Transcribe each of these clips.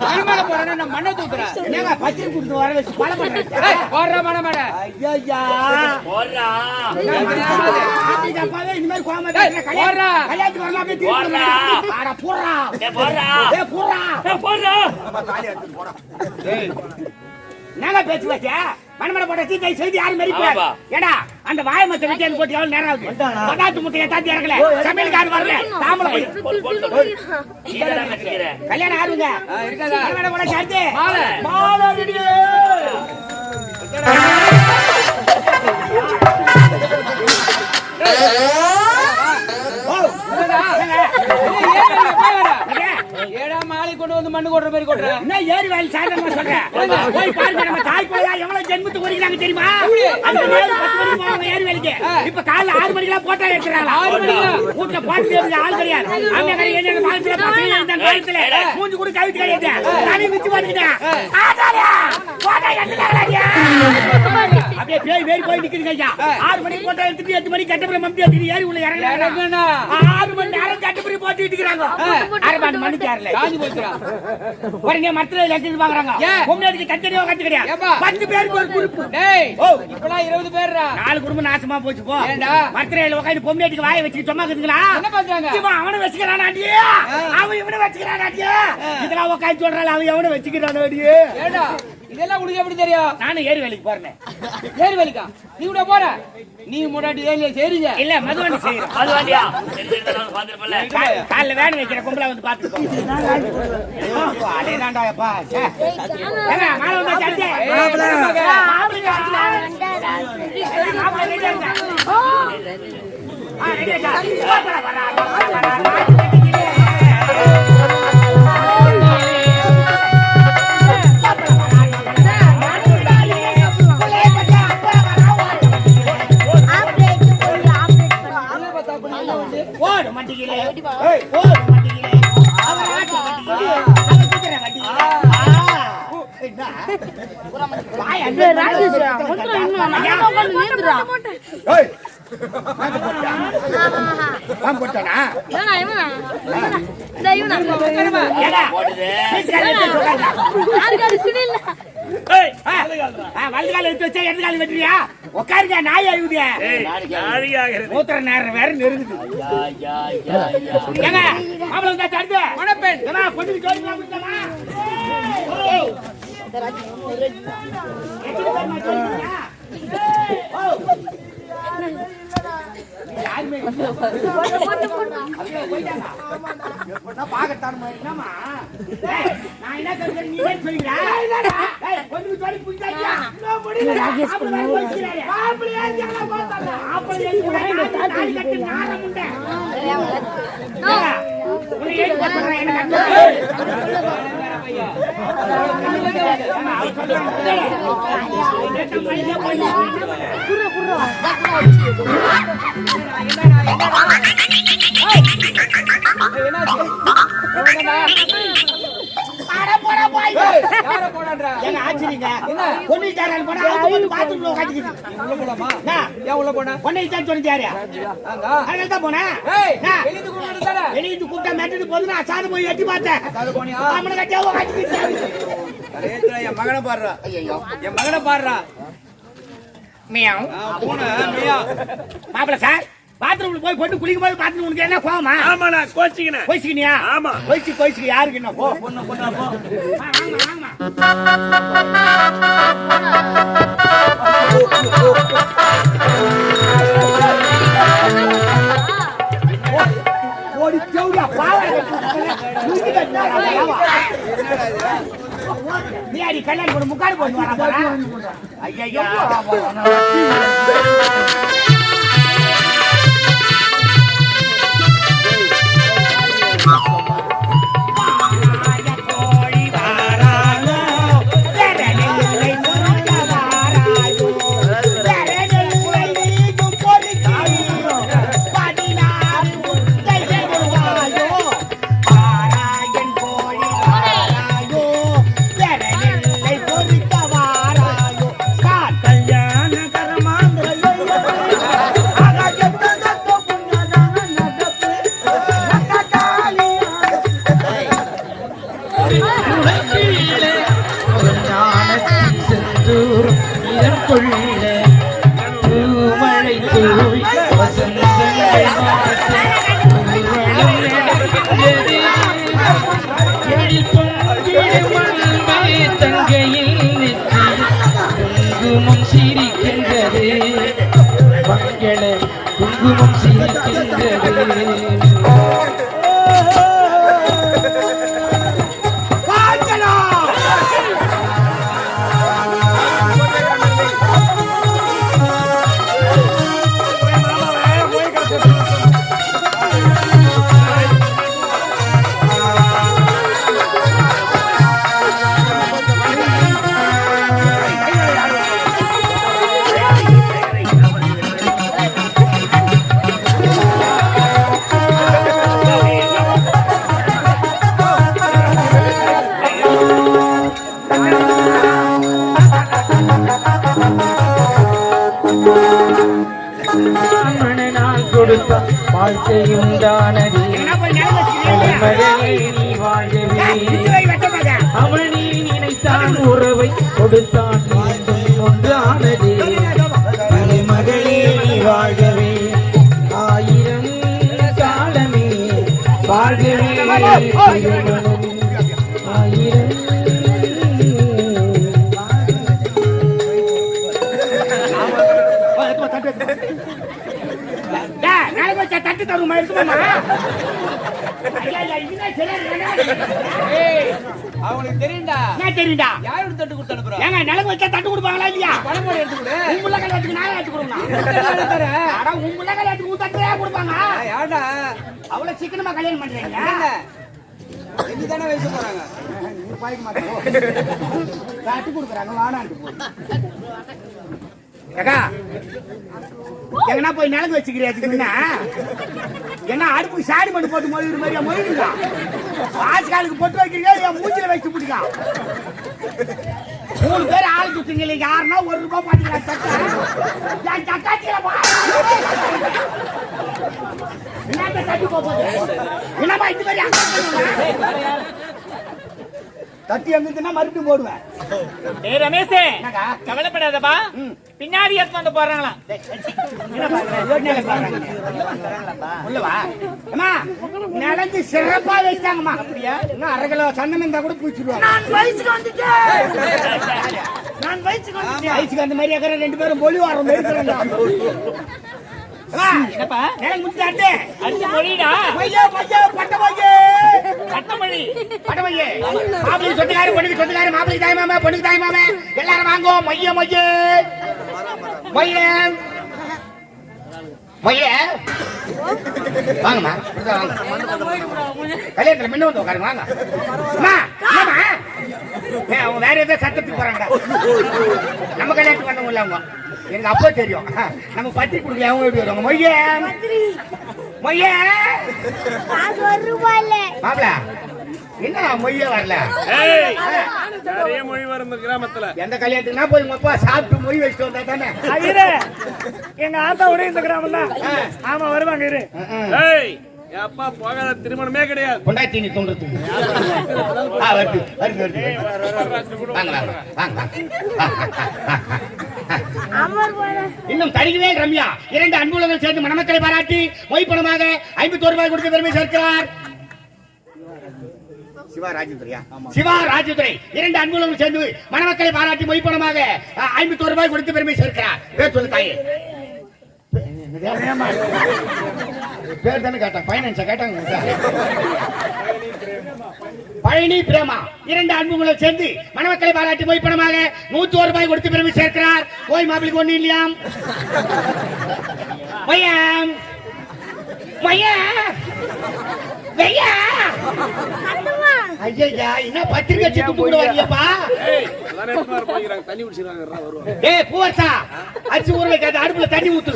மணமேல போறேன்னா நான் மண்ணை தூக்குறேன். என்னங்க பச்சை குடுத்து வர வச்சு மழை பண்றேன். போடுறா மணமேல. ஐயா போடுறா. ஆத்திகப்பாவே இந்த மாதிரி கோமா பேசுற போடுறா. கல்யாணத்துக்கு வரலாம் அப்படியே தீர்த்து போடுறா. ஆட போடுறா. போடுறா. போடுறா. போடுறா. என்னங்க பேச்சு வச்ச மணமேல போட்ட தீக்கை செய்தி யாரும் மறிப்பாங்க. ஏடா அந்த வாய மத்த விட்டு போட்டு எவ்வளவு நேரம் ஆகுது? பதாத்து முட்டைய தாத்தி இறங்கல. சமையல்காரர் வரல. தாமல போய். கல்யாணம் ஆறுங்க. இருக்காதா? மணமேல போட சார்ஜ். மாலை. மாலை ரெடி. ஏழாம் மாலை கொண்டு வந்து மண்ணு கொட்டுற மாதிரி கொட்டுற. என்ன ஏரி வேலை சாயந்தரமா சொல்றேன். போய் பாருங்க நம்ம தாய் பிள்ளையா எவ்வளவு ஜென்மத்துக்கு ஒரிக்கிறாங்க தெரியுமா? அந்த நேரம் 10 மணிக்கு போவாங்க ஏரி வேலைக்கு. இப்ப காலைல 6 மணிக்கெல்லாம் போட்டா எடுத்துறாங்க. 6 மணிக்கு வீட்டுல பாட்டு ஆள் கிடையாது. அந்த மாதிரி என்ன காலத்துல பசங்க இந்த காலத்துல மூஞ்சி கூட கவித்து கிடையாது. தனி மிச்சு வந்துட்டேன். ஆடாரியா போட்டா எடுத்துறாங்க. அப்படியே பேய் வேறி போய் நிக்குதுங்க ஐயா. 6 மணிக்கு போட்டா எடுத்துட்டு 8 மணிக்கு கட்டபுரம் மம்பி எடுத்து ஏரி உள்ள இறங்குறாங்க. 6 மணி நேரம் கட்டபுரம் போட்டு விட்டுறாங்க. 6 மணிக்கு யாரல காஞ்சி போச்சுடா. வரங்க மரத்துல லட்சம் பாக்குறாங்க. பொம்மைக்கு தச்சடியோ கட்டு கிடையாது. 10 பேருக்கு ஒரு குரூப். டேய் இப்பலாம் 20 பேர்டா. 4 குடும்பம் நாசமா போச்சு போ. ஏண்டா மரத்துல உட்கார்ந்து பொம்மைக்கு வாயை வச்சு சும்மா இருக்குங்களா? என்ன பண்றாங்க? இவன் அவனை வச்சுக்கறானாடி. அவன் இவனை வச்சுக்கறானாடி. இதெல்லாம் உட்கார்ந்து சொல்றால அவன் எவனை வச்சுக்கறானாடி. ஏண்டா இதெல்லாம் உனக்கு எப்படி தெரியும்? நானும் ஏரி வேலைக்கு போறேன். ஏரி வேலைக்கா? நீ கூட போற? நீ முன்னாடி ஏரியா சேரிங்க. இல்ல மதுவண்டி செய்யறேன். மதுவண்டியா? தெரிஞ்சிருந்தா பாத்துறப்பல. கால்ல வேன் வைக்கிற கும்பல வந்து பாத்துக்கோ. அடேடாண்டாப்பா. ஏங்க மாலை வந்தா சட்டே. மாப்பிள. ஓடு மட்டிக்கிலே ஓடு மட்டிக்கிலே அவர் ஆட்ட மட்டிக்கிலே அவர் குதிரை மட்டிக்கிலே வாய் அந்த ராஜேஷ் முந்திர இன்னும் நான் உட்கார்ந்து நீந்துறா ஏய் வாம் போட்டானா ஏனா இவனா இந்த இவனா உட்காருமா ஏடா போடுதே. யாருக்காரு சுனில் ஏய் வலதுகால எடுத்து வச்சா இடதுகால வெட்றியா? உட்காருங்க நாய் அழுகுதே. நாடியாகிறது. மூத்திர நேரம் வேற நெருங்குது. ஏங்க மாப்பிள வந்தா தடுத்து மணப்பெண் ஏனா பொண்ணுக்கு ஜோடிலாம் கொடுத்தமா? ஏய் தராஜி எத்தனை பேர் நான் சொல்றீங்க? யாருமே நான் பாக்கட்டானே என்னமா? நான் என்ன கருதுறேன் நீ ஏன் சொல்றீங்க? ஏய் பொண்ணுக்கு ஜோடி புடிச்சாடியா? நான் முடியல. ராஜேஷ் சொல்றாரு. மாப்பிளையா ஜால பாத்தால. மாப்பிளையா தாடி கட்டி நார முண்டை. நோ. உன்னை ஏன் பாக்குறேன் என்ன கட்டு? மகனை பாடுறா. என் மகனை பாடுறா. மாப்பிள சார் பாத்ரூம்ல போய் போட்டு குளிக்கும் போது பாத்ரூம் உனக்கு என்ன கோவமா? ஆமாடா கோச்சிக்கினே. கோச்சிக்கினியா? ஆமா. கோச்சிக்கு யாருக்கு என்ன போ? பொண்ணு போ. வாங்க. ஓடி தேவடியா பாவா. நீ அடி கல்யாணம் பண்ண முக்காடு போட்டு வரா. ஐயா உனக்கீழே ஒரு ஞானத்தின் செந்தூர் இதன் கொள்ள பூமழை தூவி வசந்தங்கள் ஊர்வலம் நடக்கின்றது எழில் பொங்கிடும் மண்மை தங்கையில் நெற்றியில் குங்குமம் சிரிக்கின்றது மங்கள குங்குமம் சிரிக்கின்றது மனநாள் கொடுத்த வாழ்க்கையுண்டானது நீ வாழவே அவள் நீ நினைத்தான் உறவை கொடுத்தான் மீண்டும் ஒன்றானது மகளே நீ வாழவே ஆயிரம் காலமே வாழ்கவே ஆயிரம் தட்டு தருமா இருக்குமா அவனுக்கு தெரியும்டா. தெரியுண்டா யாரோட தட்டு கொடுத்து அனுப்புறா? ஏங்க நிலவு வச்சா தட்டு கொடுப்பாங்களா இல்லையா? பணம் போட எடுத்து கொடு. உங்க கல்யாணத்துக்கு நான் எடுத்து கொடுக்கணும். அட உங்க கல்யாணத்துக்கு தட்டு கொடுப்பாங்க. யாருடா? அவ்வளவு சீக்கிரமா கல்யாணம் பண்றீங்க? இதுதானே வயசு போறாங்க. பாய்க்க மாட்டோம். தட்டு கொடுக்குறாங்க வாடான்னு. ஏக்கா எங்கன்னா போய் நிலவு வச்சுக்கிறியா? என்ன அடுப்புக்கு சாடி பண்ணி போட்டு மொழிகிற மாதிரியா மொழிடுங்க? ஆட்சிக்காலுக்கு பொட்டு வைக்கிறீங்க என் மூஞ்சில வச்சு பிடிக்கா. 3 பேர் ஆள் சுத்துங்க இல்லை யாருன்னா ₹1 பாத்தீங்களா? என்ன தட்டி போகுது? என்னப்பா இது மாதிரி தட்டி எங்கிருந்துன்னா மறுபடியும் போடுவேன். ரமேஷே கவலைப்படாதப்பா, பின்னாடி வந்து போறாங்களா? நடந்து சிறப்பா வச்சாங்கம்மா. இன்னும் 1/2 கிலோ சந்தனம் இருந்தா கூட பூச்சிடுவாங்க. வயசுக்கு அந்த மாதிரி 2 பேரும் மொழி வரோம். எல்லாரும் வாங்கோ மைய மைய மைய மைய வாங்கம்மா. கல்யாணத்துல முன்ன வந்து உட்காருங்க. வாங்க அவங்க வேற ஏதோ சட்டத்துக்கு போறாங்க. நம்ம கல்யாணத்துக்கு வந்தவங்க அவங்க எங்க அப்பா தெரியும். நம்ம பத்தி கொடுக்க அவங்க எப்படி வருவாங்க? மொய்ய மொய்ய மாப்பிள என்ன மொய்ய வரல? நிறைய மொழி வரும் கிராமத்துல. எந்த கல்யாணத்துக்குனா போய் உங்க அப்பா சாப்பிட்டு மொய் வச்சுட்டு வந்தா தானே? எங்க ஆத்தாவோட இந்த கிராமம் தான். ஆமா வருவாங்க. இரு என் அப்பா போகாத திருமணமே கிடையாது. பொண்டாட்டி நீ தோன்றதுக்கு இன்னும் தருகிறேன் ரம்யா. 2 அன்புலங்கள் சேர்ந்து மணமக்களை பாராட்டி மொய் பணமாக ₹51 கொடுத்து பெருமை சேர்க்கிறார். சிவா ராஜதுரை 2 அன்புலங்கள் சேர்ந்து மணமக்களை பாராட்டி மொய் பணமாக ₹51 கொடுத்து பெருமை சேர்க்கிறார். பேர் சொல்லு தாயே. பேர் தானே கேட்டாங்க, பைனான்ஸா கேட்டாங்க. பழனி பிரேமா 2 அன்புகளை சேர்ந்து மணமக்களை பாராட்டி மொய் பணமாக ₹101 கொடுத்து பெருமை சேர்க்கிறார். கோய் மாப்பிளைக்கு ஒண்ணு இல்லையாம். மையம் மையா ஐயா என்ன பத்திரிக்கை வச்சு கூட வரலையாப்பா? தண்ணி குடிச்சிருக்காங்க. பூவர்சா அரிசி ஊற வைக்காத, அடுப்புல தண்ணி ஊத்து.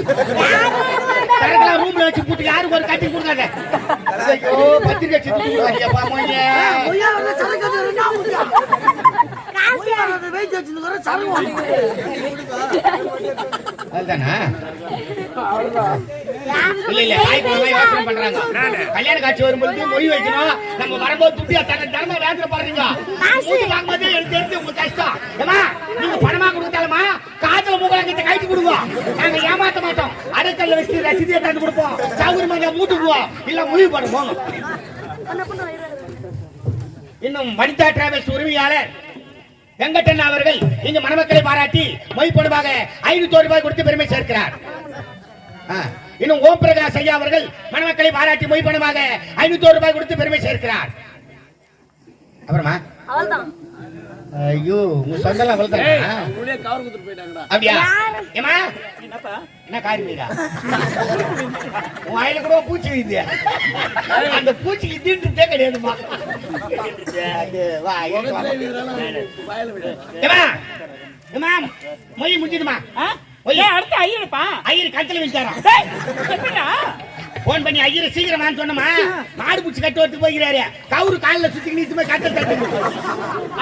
ரூம்ல வச்சு போட்டு யாருக்கு ஒரு கட்டி கொடுக்காத. பத்திரிக்கை வச்சு கூட வரலையாப்பா? அதுதானா இல்ல வாய்ப்பு யோசனை பண்றாங்க. கல்யாண காட்சி வரும்போது மொழி வைக்கணும். நம்ம வரும்போது துட்டியா தர்ம வேதனை பாருங்க. மூட்டு வாங்கும்போது எனக்கு தெரிஞ்சு உங்களுக்கு கஷ்டம். ஏமா நீங்க பணமா கொடுத்தாலுமா காதல மூக்கலங்கத்தை கைட்டு கொடுங்க. நாங்க ஏமாத்த மாட்டோம். அடக்கல்ல வச்சு ரசீதியை தந்து கொடுப்போம். சௌகரியமா மூட்டுக்குவோம். இல்ல முடிவு பண்ணுவோம். இன்னும் வனிதா டிராவல்ஸ் உரிமையாளர் வெங்கடண்ணா அவர்கள் இங்கு மணமக்களை பாராட்டி மொய்பொடுமாக 500 ரூபாய் கொடுத்து பெருமை சேர்க்கிறார். இன்னும் ஓம் பிரகாஷ் ஐயா அவர்கள் மணமக்களை பாராட்டி மொய்பொடுமாக 500 ரூபாய் கொடுத்து பெருமை சேர்க்கிறார். அப்புறமா ஐயோ உங்க சொந்தெல்லாம் அப்படியா? ஏமா என்ன காரியமா உன் வாயில கூட பூச்சி இது அந்த பூச்சிக்கு தீண்டுட்டே கிடையாதுமா. மொழி முடிஞ்சுதுமா. அடுத்து ஐயருப்பா ஐயர் கட்டளை வச்சாரா? போன் பண்ணி ஐயரை சீக்கிரமா சொன்னமா மாடு பூச்சி கட்டு வரத்துக்கு போகிறாரு. கவுரு காலில் சுத்தி நீச்சுமே கட்ட தட்டு.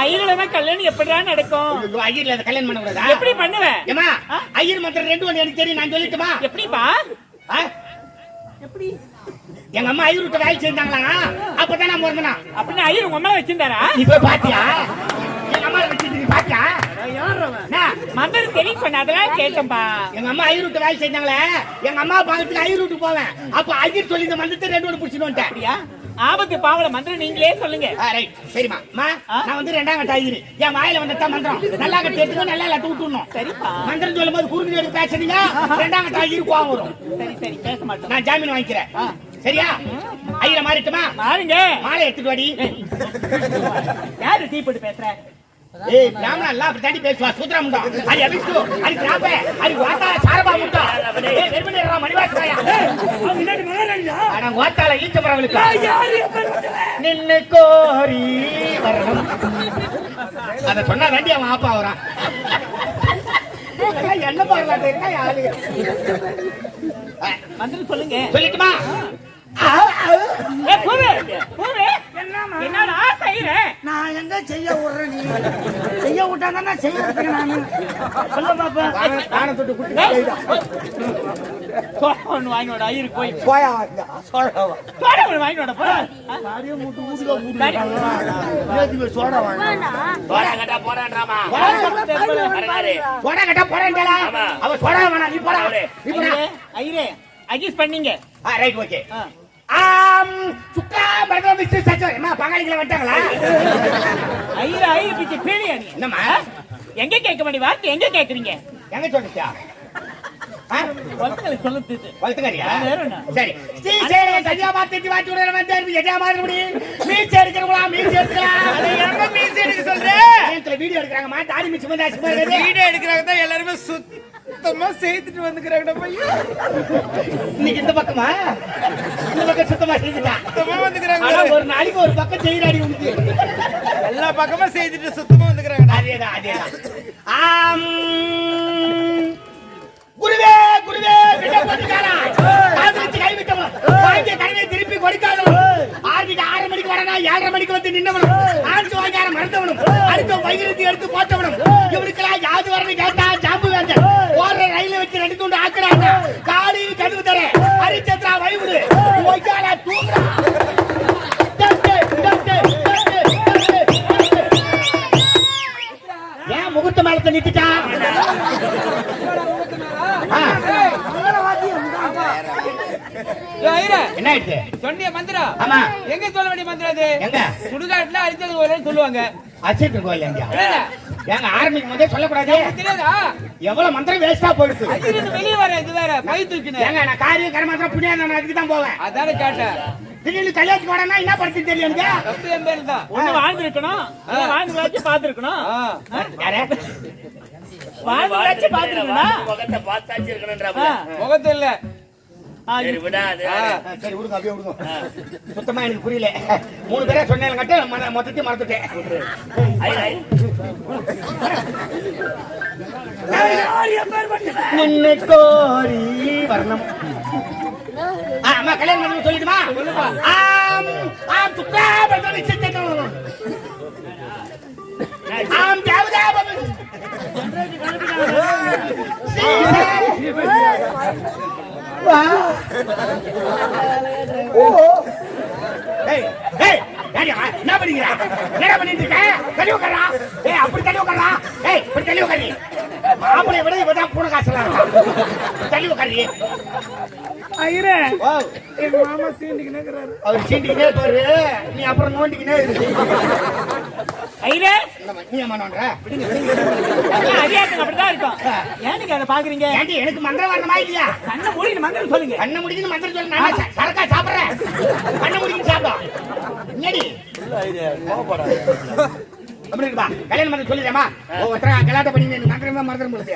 ஐயரோட கல்யாணம் எப்படிதான் நடக்கும்? ஐயர்ல கல்யாணம் பண்ண கூடாதா? எப்படி பண்ணுவேன்? ஏமா ஐயர் மந்திரம் 2 ஒன்று எனக்கு தெரியும். நான் சொல்லிட்டுமா? எப்படிப்பா? எப்படி? எங்க அம்மா ஐயர் விட்டு வேலை செஞ்சாங்களா? அப்பதான் நான் பிறந்தனா. அப்படின்னு ஐயர் உங்க அம்மா வச்சிருந்தாரா? நீ போய் பாத்தியா? எங்க அம்மா வச்சிருந்து நீ பாத்தியா? மந்திரம் தெளிவு பண்ண அதெல்லாம் கேட்டேன்பா. எங்க அம்மா ஐயர் விட்டு வேலை செஞ்சாங்களே. எங்க அம்மா பாக்கத்துக்கு ஐயர் விட்டு போவேன். அப்ப ஐயர் சொல்லி இந்த மந்திரத்தை 2 ஒன்று புடிச்சுட்டு வந்துட்டேன். ஆபத்து பாவல மந்திரம் நீங்களே சொல்லுங்க. ரைட் சரிமா. நான் வந்து 2ஆம் கட்ட ஐயர். என் வாயில வந்தா மந்திரம் நல்லா கட்டி எடுத்துக்கோ. நல்லா லட்டு விட்டுணும். சரிப்பா. மந்திரம் சொல்லும் போது குறுக்கு எடுத்து பேசுறீங்க. 2ஆம் கட்ட ஐயர் கோவம் வரும். சரி சரி பேச மாட்டோம். நான் ஜாமீன் வாங்கிக்கிறேன். சரியா? ஐயரை மாறிட்டுமா? மாறுங்க. மாலை எடுத்துட்டு வாடி. யாரு டீ போட்டு பேசுற? ஏய் பிராமணா எல்லாம் அப்படி தாண்டி பேசுவா. சூத்ரமுண்டா அது அபிஷ்டு அது கிராப்பே அது வாத்தா சாரபா முண்டா. ஏய் வெறுமனேரா மணிவாசராயா. அவங்க முன்னாடி மகாராஜா. ஆனா வாத்தால ஈச்சபரவளுக்கு நின்னு கோரி வரணும். அத சொன்னா தாண்டி அவன் ஆப்பா வரான். என்ன பாருடா என்ன ஆளு. மந்திரம் சொல்லுங்க. சொல்லிட்டுமா? என்னடா செய்யற? நான் எங்க செய்ய விடுறேன்? நீ செய்ய விட்டாங்கன்னா செய்யறதுக்கு நானு சொல்ல பாப்பா. நானும் தொட்டு குட்டி வாங்கினோட ஐயருக்கு போய் போயா வாங்கினோட சோடா வாங்க. சோடா கட்டா போறான்றாமா. சோடா கட்டா போறான்டா. அவ சோடா வேணா நீ போடா. நீ போடா. ஐயரே அட்ஜஸ்ட் பண்ணீங்க. Right okay. சுக்கா பர்தா மிஸ்டர் சச்சோ. அம்மா பங்காளிகளை வந்துட்டாங்களா? ஐயர் பிச்சை பேடியா நீ? என்னம்மா எங்க கேட்க வேண்டிய வார்த்தை எங்க கேக்குறீங்க? எங்க சொல்லிச்சா? சொல்லுது வளர்த்துக்காரியா? சரி ஸ்ரீ சேரே சஜா பாத்தி வாட்டி விடுற வந்து எஜா மாதிரி முடி மீன் எடுக்கறங்களா? மீன் எடுக்கலாம். அத எங்க மீன் எடுக்க சொல்றே? நேத்துல வீடியோ எடுக்கறாங்கமா. தாடி மிச்சம் வந்து அசிமா இருக்கு. வீடியோ எடுக்கறாங்க தான் எல்லாரும் சுத்தமா செய்துட்டு வந்துக்கறாங்கடா பையா. இன்னைக்கு இந்த பக்கமா இந்த பக்கம் சுத்தமா செய்துட்டா. சுத்தமா வந்துக்கறாங்க. ஆனா ஒரு நாளைக்கு ஒரு பக்கம் செய்றாடி உனக்கு. எல்லா பக்கமும் செய்துட்டு சுத்தமா வந்துக்கறாங்க. அதேதான் அதேதான். குருவே குருவே விட போட்டுக்காரா. காதுலத்தி கை விட்டவன் வாங்கிய கடையை திருப்பி கொடுக்காதவன். 6 மணிக்கு வரனா 7:30 மணிக்கு வந்து நின்னவனும் 5 வாங்கியார மறந்தவனும் அடுத்த வைகிரத்தி எடுத்து போட்டவனும் இவனுக்கெல்லாம் யாது வரணும் கேட்டா ஜாம்பு வேண்டேன். ஓடுற ரயில வச்சு 2 துண்டு ஆக்குறாங்க. காடி கடுவு தர ஹரிச்சந்திரா வைவிடு ஒய்யால தூக்குறா. ஏன் முகூர்த்த மேலத்தை நிறுத்திட்டா? என்ன ஆயிடுச்சு? சொன்னிய மந்திரம் ஆமா எங்க சொல்ல வேண்டிய மந்திரம் அது? எங்க சுடுகாட்டுல அரிச்சது கோயில்னு சொல்லுவாங்க. அச்சேத்தன் கோயில் எங்க? ஏங்க ஆரம்பிக்கும் போதே சொல்லக்கூடாது? தெரியாதா? எவ்வளவு மந்திரம் வேஸ்டா போயிடுச்சு. ஐயர் வெளிய வர இது வேற பை தூக்கினே. ஏங்க நான் காரிய கர்மந்திரம் புண்ணியா நான் அதுக்கு தான் போவேன். அதானே கேட்டேன். திடீர்னு கல்யாணத்துக்கு வரனா என்ன படுத்து தெரியுங்க? தப்பு என் பேரு தான். ஒண்ணு வாழ்ந்து இருக்கணும். வாழ்ந்து வச்சு பாத்துருக்கணும். யாரே? வாழ்ந்து வச்சு பாத்துருக்கணும். முகத்தை பார்த்தாச்சு இருக்கணும்ன்றா. முகத்து இல்ல. சரி விடாது. சரி விடுங்க அப்படியே விடுங்க. சுத்தமா எனக்கு புரியல. 3 பேரே சொன்னேன் கட்ட மொத்தத்தையும் மறந்துட்டேன். நின்னு கோரி வரணும். அம்மா கல்யாணம் பண்ணி சொல்லிடுமா? சுக்கா பர்தா மிஸ்டர் தேவதா ஏய் ஏய் என்ன பண்ணீங்க? என்ன பண்ணிட்டு இருக்க? தள்ளி உட்காரா. ஏய் அப்படி தள்ளி உட்காரா. ஏய் இப்படி தள்ளி உட்காரு. மாப்பிளைய விட இவதான் பூனை காசுலாம். தள்ளி உட்காரு. ஐயரே எங்க மாமா சீண்டிக்கினேங்கறாரு. அவர் சீண்டிக்கினே பாரு. நீ அப்புறம் நோண்டிக்கினே இரு. ஐயரே நீ அம்மா நோண்டற? அடியாக்கு அப்படிதான் இருக்கும். ஏன்ங்க அத பாக்குறீங்க? ஏண்டி எனக்கு மந்திரம் வரணுமா இல்லையா? கண்ண மூடின்னு மந்திரம் சொல்லுங்க. கண்ண மூடின்னு மந்திரம் சொல்லு. நான் சரக்கா சாப்பிடுறேன். கண்ண மூடின்னு சாப்பிடு. என்னடி? அப்படி இருக்குப்பா. கல்யாணம் பண்ண சொல்லிடுறேம்மா. ஒருத்தர கல்யாணம் பண்ணி எனக்கு மந்திரமே மறந்துடும் போலுது.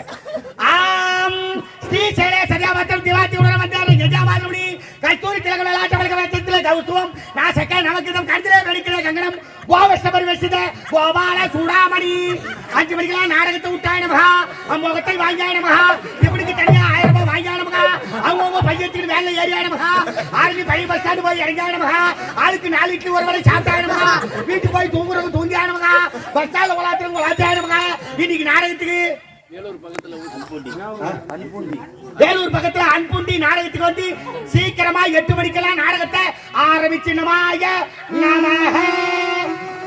ஆம் ஸ்ரீ சேலே சஜாவத்தம் திவாத்தி உடன வந்தாரு யஜாமானுடி கஸ்தூரி திலக வேலாட்ட வலக வேத்திலே தௌத்துவம் நாசக்க நமக்கிதம் கண்டிலே வெடிக்கிற கங்கணம் கோவஸ்த பரிவசித கோபால சூடாமணி 5 மணிக்கெல்லாம் நாடகத்தை விட்டாய் நமகா அம்மோகத்தை வாங்கியாய் நமகா இப்படிக்கு தனியா 1000 ரூபாய் வாங்கியாய் நமகா அவங்க பையத்துக்கு வேலை ஏறியாய் நமகா ஆளுக்கு பைய பஸ் ஸ்டாண்ட் போய் இறங்கியாய் நமகா ஆளுக்கு 4 இட்லி ஒரு வரை சாப்பிட்டாய் நமகா வீட்டுக்கு போய் தூங்குறவங்க தூங்கியாய் நமகா பஸ் ஸ்டாண்ட்ல உலாத்துறவங்க உலாத்தாய் நமகா இன்னைக்கு நாடகத்துக்கு வேலூர் பக்கத்துல அன்புண்டி நாடகத்துக்கு வந்து சீக்கிரமா 8 மணிக்கெல்லாம் நாடகத்தை ஆரம்பிச்சினமாய நமஹ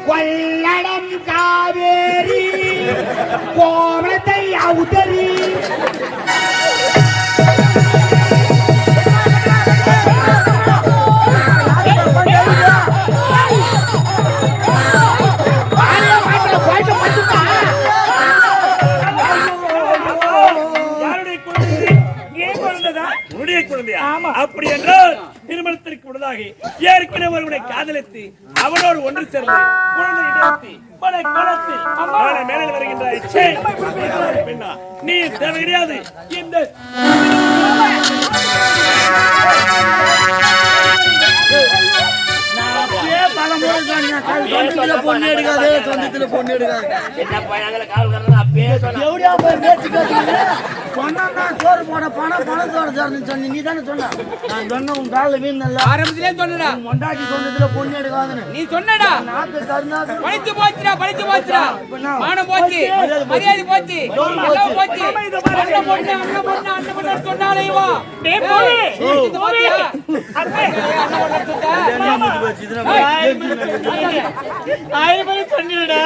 கொள்ளடம் காவேரி கோமளத்தை அவுதரி அப்படி என்றால் திருமணத்திற்கு முன்னதாக ஏற்கனவே ஒருவனை காதலித்து அவனோடு ஒன்று சேர்ந்து குழந்தை மேலே வருகின்ற பெண்ணா நீ தேவை கிடையாது. இந்த பொண்ணு எடுக்காது சொந்தத்துல பொண்ணு எடுக்காது சோறு போட பணம் பணத்தோட சொன்ன நீ தானே சொன்ன நான் சொன்ன உன் காலில் வீண் நல்ல ஆரம்பத்திலே சொன்னடா மொண்டாட்டி சொன்னதுல பொண்ணு எடுக்காதுன்னு நீ சொன்னடா. நாட்டு கருணாது படிச்சு போச்சுடா மானம் போச்சு மரியாதை போச்சு எல்லாம் போச்சு. அண்ணன் பொண்ணு சொன்னாலே இவா சொன்னிடா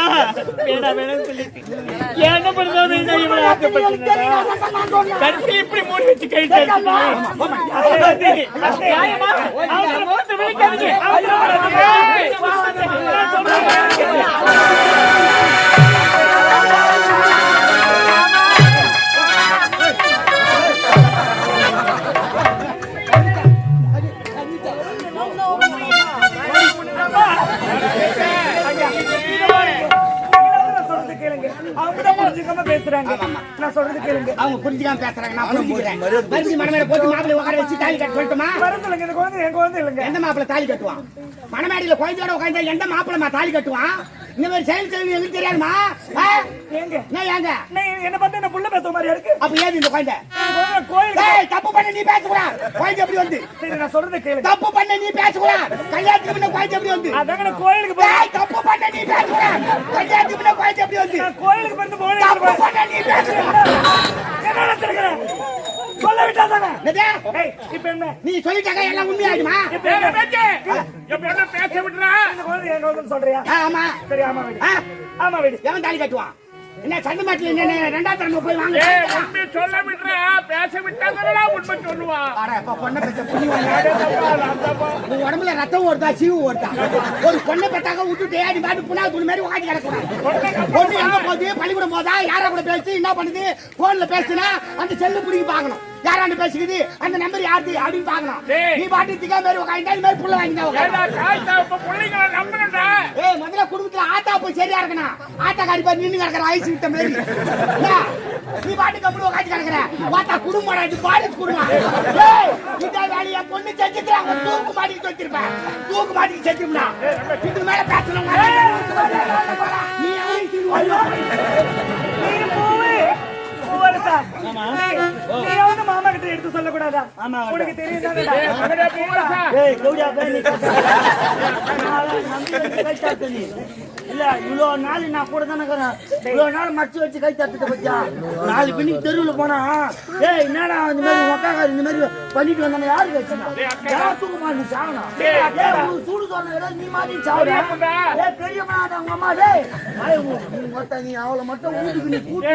வேணா வேணும் சொல்லிட்டு என்ன பண்ணுறது கடைசி இப்படி மூடி வச்சு கை பேசுறாங்க. நான் சொல்றது கேளுங்க. அவங்க புரிஞ்சுக்காம பேசுறாங்க. நான் புரிஞ்சுக்கிறேன். மறுபடியும் மணமேடை போட்டு மாப்பிள்ளை உட்கார வச்சு தாலி கட்ட சொல்லட்டுமா? சொல்லுங்க. இந்த குழந்தை என் குழந்தை இல்லைங்க. எந்த மாப்பிள்ளை தாலி கட்டுவான்? மணமேடையில குழந்தையோட உட்கார்ந்தா எந்த மாப்பிள்ளை தாலி கட்டுவான்? இந்த மாதிரி செயல் செய்ய எங்களுக்கு தெரியாதுமா? ஏங்க ஏங்க என்ன பார்த்து என்ன புள்ள பேச மாதிரியா இருக்கு? அப்ப ஏது இந்த குழந்தை கோயில் தப்பு பண்ண நீ பேசக்கூடாது. குழந்தை எப்படி வந்து? சரி நான் சொல்றது கேளு. தப்பு பண்ண நீ பேசக்கூடாது. கல்யாணத்துக்கு முன்ன குழந்தை எப்படி வந்து? அதாங்க கோயிலுக்கு போய் தப்பு பண்ண நீ பேசக்கூடாது. கல்யாணத்துக்கு முன்ன குழந்தை எப்படி வந்து? கோயிலுக்கு வந்து போய் தப்பு பண்ண நீ பேசக்கூடாது. என்ன நடக்குது? சொல்ல விட்டாதானே? இப்ப என்ன நீ சொல்லிட்டாங்க எல்லாம் உண்மையாகுமா? இப்ப என்ன பேச விடுறா? இந்த குழந்தை என் குழந்தை சொல்றியா? ஆமா. சரி ஆமா வீடு. ஆமா வீடு. எவன் தாலி கட்டுவான்? என்ன சண்டை மாட்டில என்ன 2ஆம் தரமா போய் வாங்க. உண்மை சொல்ல விடுறா? பேச விட்டாங்கடா உண்மை சொல்லுவா. அட அப்ப பொண்ணை பெத்த புண்ணியம் உன் உடம்புல ரத்தம் ஓடுதா சீவு ஓடுதா? ஒரு பொண்ணை பெத்தாக்க விட்டுட்டு அடி பாட்டு புண்ணா துணி மாதிரி உட்காந்து கிடக்கூடாது. பொண்ணு எங்க போகுது? பள்ளிக்கூடம் போதா? யாரா கூட பேசி என்ன பண்ணுது? போன்ல பேசுனா அந்த செல்லு பிடிக்கி பாக்கணும். யாராண்டு பேசிக்குது அந்த நம்பர் யாரு அப்படின்னு பாக்கணும். நீ பாட்டு திகா மாதிரி உட்காந்து இந்த மாதிரி புள்ள வாங்கிட்டா முதல்ல குடும்பத்துல ஆத்தா போய் சரியா இருக்கணும். ஆத்தாக்காரி பாரு நின்று கிடக்குற ஐஸ் விட்ட மாதிரி நீ பாட்டுக்கு அப்படி உட்காந்து கிடக்குற. பார்த்தா குடும்பம் பாடி குடும்பம் இந்த வேலையை பொண்ணு செஞ்சுக்கிறாங்க. தூக்கு மாட்டிக்கு வச்சிருப்பேன். தூக்கு மாட்டிக்கு செஞ்சிருந்தா இதுக்கு மேல பேசணும். மாமா கிட்ட எடுத்து சொல்லக்கூடாதா? உனக்கு தெரியும் இல்ல இவ்வளவு நாள் நான் கூட தானே இருக்கிறேன். இவ்வளவு நாள் மச்சு வச்சு கை தட்டுட்ட பத்தியா? 4 பின்னிக்கு தெருவுல போனா ஏய் என்னடா இந்த மாதிரி மொக்காக்காரி இந்த மாதிரி பண்ணிட்டு வந்தாங்க யாருக்கு வச்சுனா யார் தூக்க மாட்டேன் சாகணும். உனக்கு சூடு சொன்ன நீ மாதிரி சாவுடா. பெரியம்மா உங்க அம்மா டேய் நீ அவளை மட்டும் வீட்டுக்கு நீ கூட்டு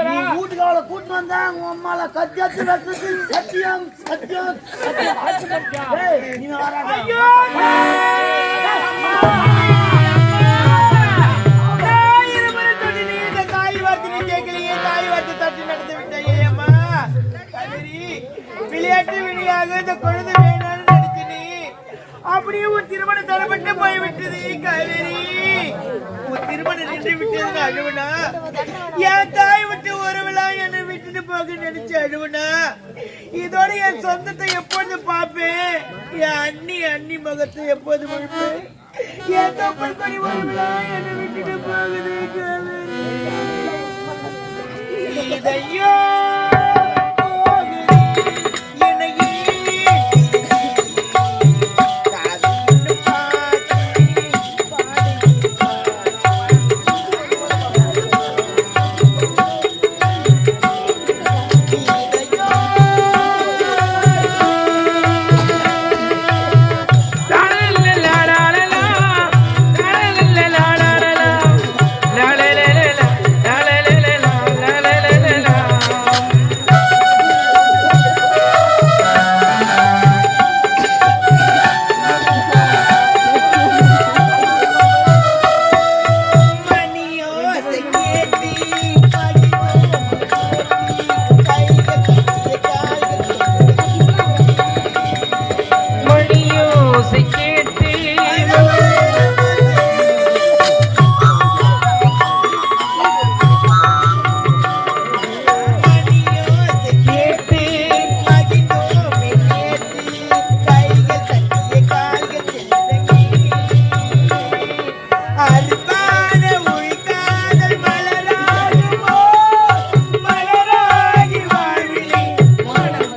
நீ வீட்டுக்கு அவளை கூட்டு வந்தா உங்க அம்மால கத்தியாச்சு வெட்டுறது சத்தியம் சத்தியம் சத்தியம். நீ வராங்க விளையாட்டு விளையாக இந்த குழந்தை வேணான்னு நினைச்சு நீ அப்படியே உன் திருமணம் தரப்பட்டு போய்விட்டது. காவேரி உன் திருமணம் நின்று விட்டது அழுவனா? என் தாய் விட்டு ஒருவளா என்னை விட்டுட்டு போக நினைச்சு அழுவனா? இதோட என் சொந்தத்தை எப்போது பார்ப்பேன்? என் அண்ணி முகத்தை எப்போது பார்ப்பேன்? என் தப்பல் கொடி ஒருவளா என்னை விட்டுட்டு போகுது காவேரி. இதையோ